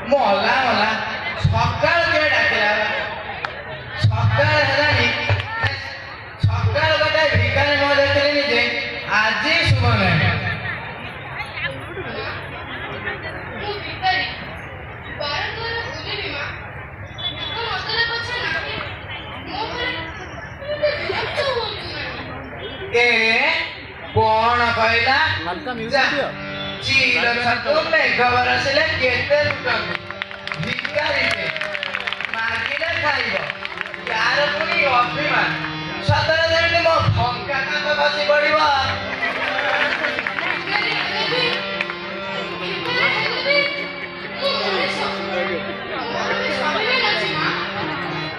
मोला मोला सकाळ के डाकिला सकाळ हेलानी सकाळ गोटे भिखारी न देखले निजे आज शुभ नहीं कौन कहला चील छतु मेघ बरसिले केते लुटन भिखारी मागिले खाइब यार पुनी अभिमान सतरे जेमिति मो भंका कांद बसी पड़िबो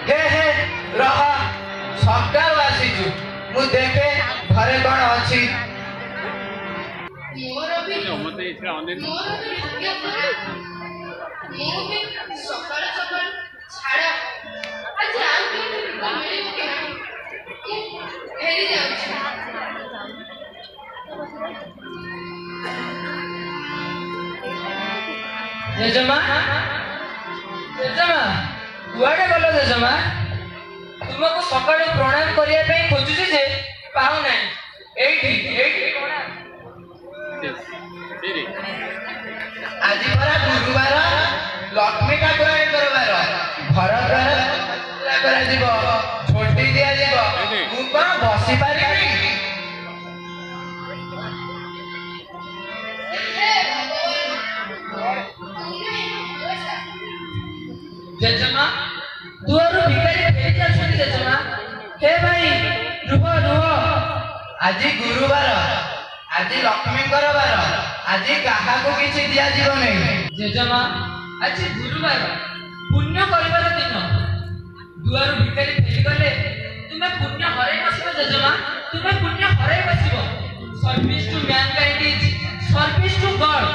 हे रह सकाळ आसीचु मु देखे घरे कौन अछि जेजमा जेजमा कुआडे गलो जेजमा तुमको सकाळू प्रणाम करिया पे खोजुची जे पाऊ नाही एठी कोणा आज परा गुरुवार लक्ष्मी ठाकुर करवार घर द्वार करा जीव झोटी दिया जीव मु कोन बसी पारिबी जेजमा दुआर भिखारी फेरी जाछुनी जेजमा हे भाई रुह रुह आज गुरुवार आज लक्ष्मी करवार आज कहा को किसी दिया जीव नहीं जेजमा आज गुरुवार पुण्य करिवार दिन दुआर भिखारी फेरी गले तुमे पुण्य हरै बसिबो जेजमा तुमे पुण्य हरै बसिबो service to mankind is service to God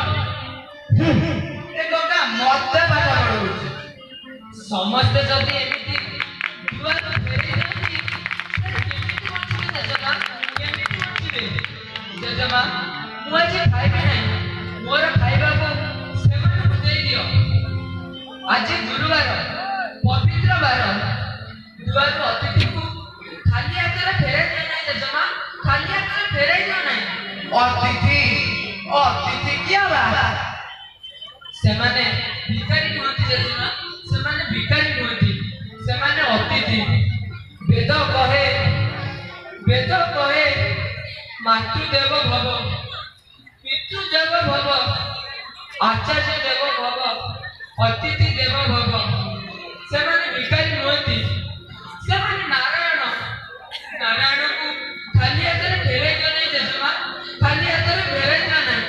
ए गंगा मते बात पड़ो समस्त जदि एमिति दुआर फेरी जाती केमिति बचिबे जेजमा केमिति बचिबे जेजमा मु आज खाइबे नहीं मोर खाइबा को सेवन बुझाई दियो आज गुरुवार पवित्र बार दुआर अतिथि को खाली हाथ फेराई दियो नहीं जेजमा खाली हाथ फेराई दियो नहीं अतिथि अतिथि क्या बात से माने भिखारी नुहति जेजमा से माने भिखारी नुहति से माने अतिथि वेद कहे मातृ देव भव पितृ देव भव आचार्य देव भव अतिथि देव भव से माने भिखारी नुहति से माने नारायण को खाली हाथ फेराई दियो नहीं जेजमा खाली हाथ फेराई दियो नहीं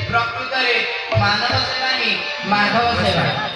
प्रकृत मानव सेवा माधव सेवा।